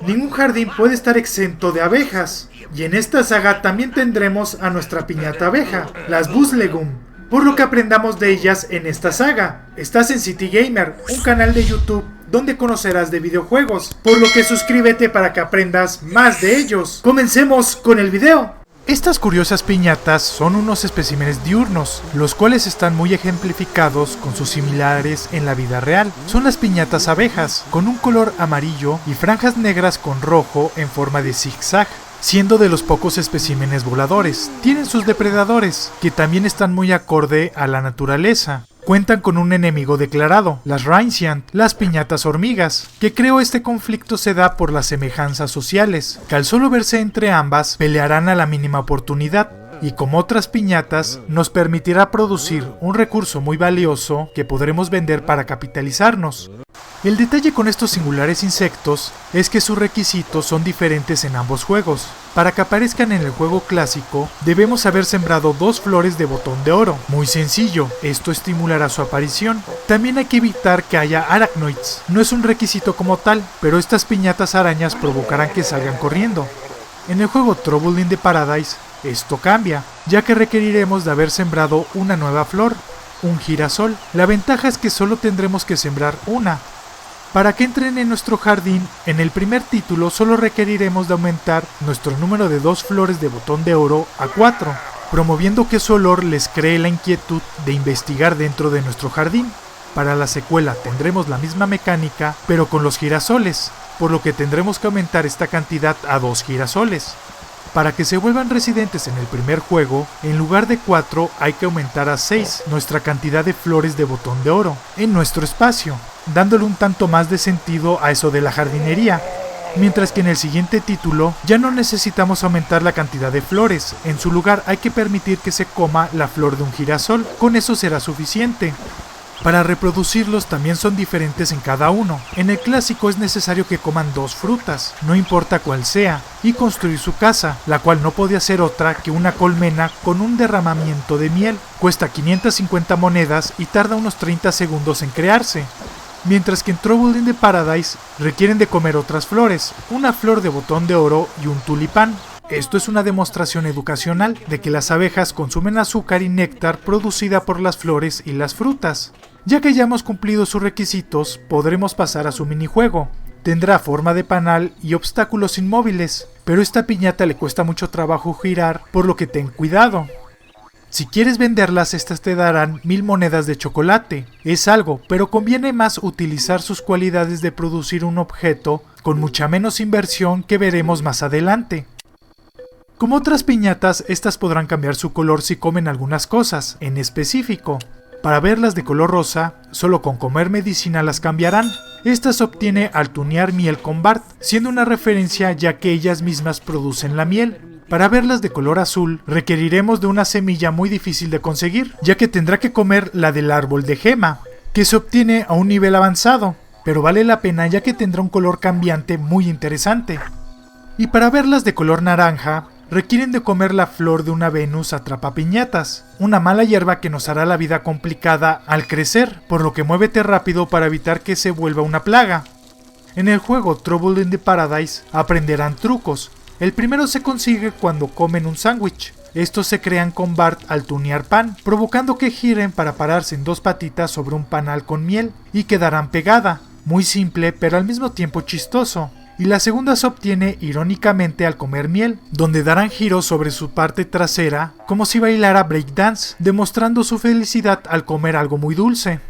ningún jardín puede estar exento de abejas. Y en esta saga también tendremos a nuestra piñata abeja, las Buzzlegum, por lo que aprendamos de ellas en esta saga. Estás en City Gamer, un canal de YouTube donde conocerás de videojuegos, por lo que suscríbete para que aprendas más de ellos. Comencemos con el video. Estas curiosas piñatas son unos especímenes diurnos, los cuales están muy ejemplificados con sus similares en la vida real. Son las piñatas abejas, con un color amarillo y franjas negras con rojo en forma de zigzag, siendo de los pocos especímenes voladores. Tienen sus depredadores, que también están muy acorde a la naturaleza. Cuentan con un enemigo declarado, las Rainsient, las piñatas hormigas, que creo este conflicto se da por las semejanzas sociales, que al solo verse entre ambas pelearán a la mínima oportunidad, y como otras piñatas, nos permitirá producir un recurso muy valioso que podremos vender para capitalizarnos. El detalle con estos singulares insectos es que sus requisitos son diferentes en ambos juegos. Para que aparezcan en el juego clásico, debemos haber sembrado 2 flores de botón de oro. Muy sencillo, esto estimulará su aparición. También hay que evitar que haya arachnoids. No es un requisito como tal, pero estas piñatas arañas provocarán que salgan corriendo. En el juego Trouble in the Paradise, esto cambia, ya que requeriremos de haber sembrado una nueva flor, un girasol. La ventaja es que solo tendremos que sembrar una. Para que entren en nuestro jardín, en el primer título solo requeriremos de aumentar nuestro número de 2 flores de botón de oro a 4, promoviendo que su olor les cree la inquietud de investigar dentro de nuestro jardín. Para la secuela tendremos la misma mecánica, pero con los girasoles, por lo que tendremos que aumentar esta cantidad a 2 girasoles. Para que se vuelvan residentes en el primer juego, en lugar de 4 hay que aumentar a 6 nuestra cantidad de flores de botón de oro en nuestro espacio, dándole un tanto más de sentido a eso de la jardinería. Mientras que en el siguiente título ya no necesitamos aumentar la cantidad de flores, en su lugar hay que permitir que se coma la flor de un girasol, con eso será suficiente. Para reproducirlos también son diferentes en cada uno. En el clásico es necesario que coman 2 frutas, no importa cuál sea, y construir su casa, la cual no podía ser otra que una colmena con un derramamiento de miel. Cuesta 550 monedas y tarda unos 30 segundos en crearse. Mientras que en Trouble in the Paradise requieren de comer otras flores, una flor de botón de oro y un tulipán. Esto es una demostración educacional de que las abejas consumen azúcar y néctar producida por las flores y las frutas. Ya que ya hemos cumplido sus requisitos, podremos pasar a su minijuego. Tendrá forma de panal y obstáculos inmóviles, pero esta piñata le cuesta mucho trabajo girar, por lo que ten cuidado. Si quieres venderlas, estas te darán 1000 monedas de chocolate. Es algo, pero conviene más utilizar sus cualidades de producir un objeto con mucha menos inversión que veremos más adelante. Como otras piñatas, estas podrán cambiar su color si comen algunas cosas, en específico. Para verlas de color rosa, solo con comer medicina las cambiarán. Esta se obtiene al tunear miel con Bart, siendo una referencia ya que ellas mismas producen la miel. Para verlas de color azul, requeriremos de una semilla muy difícil de conseguir, ya que tendrá que comer la del árbol de gema, que se obtiene a un nivel avanzado, pero vale la pena ya que tendrá un color cambiante muy interesante. Y para verlas de color naranja, requieren de comer la flor de una Venus atrapapiñatas, una mala hierba que nos hará la vida complicada al crecer, por lo que muévete rápido para evitar que se vuelva una plaga. En el juego Trouble in the Paradise aprenderán trucos. El primero se consigue cuando comen un sándwich. Estos se crean con Bart al tunear pan, provocando que giren para pararse en 2 patitas sobre un panal con miel y quedarán pegada. Muy simple, pero al mismo tiempo chistoso. Y la segunda se obtiene irónicamente al comer miel, donde darán giros sobre su parte trasera como si bailara breakdance, demostrando su felicidad al comer algo muy dulce.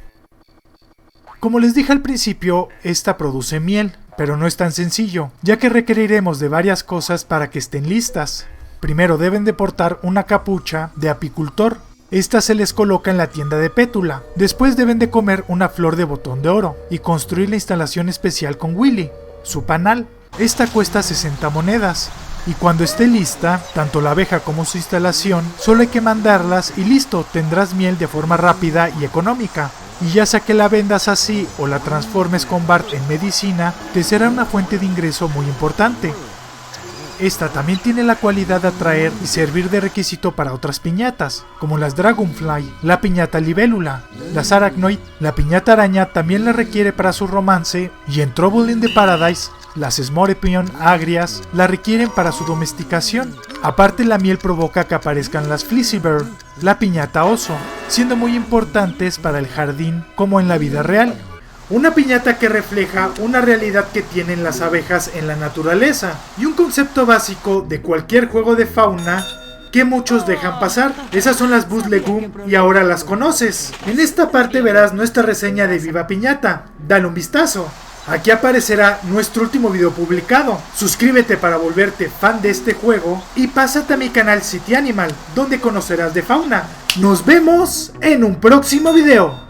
Como les dije al principio, esta produce miel, pero no es tan sencillo, ya que requeriremos de varias cosas para que estén listas. Primero deben de portar una capucha de apicultor. Esta se les coloca en la tienda de Pétula. Después deben de comer una flor de botón de oro y construir la instalación especial con Willy, su panal. Esta cuesta 60 monedas. Y cuando esté lista, tanto la abeja como su instalación, solo hay que mandarlas y listo, tendrás miel de forma rápida y económica. Y ya sea que la vendas así o la transformes con Bart en medicina, te será una fuente de ingreso muy importante. Esta también tiene la cualidad de atraer y servir de requisito para otras piñatas, como las Dragonfly, la piñata libélula, las Arachnoid, la piñata araña también la requiere para su romance, y en Trouble in the Paradise, las Smorepion agrias la requieren para su domesticación. Aparte, la miel provoca que aparezcan las Fleacybear, la piñata oso, siendo muy importantes para el jardín como en la vida real. Una piñata que refleja una realidad que tienen las abejas en la naturaleza y un concepto básico de cualquier juego de fauna que muchos dejan pasar. Esas son las Buzz Legume y ahora las conoces. En esta parte verás nuestra reseña de Viva Piñata. Dale un vistazo. Aquí aparecerá nuestro último video publicado. Suscríbete para volverte fan de este juego y pásate a mi canal City Animal, donde conocerás de fauna. Nos vemos en un próximo video.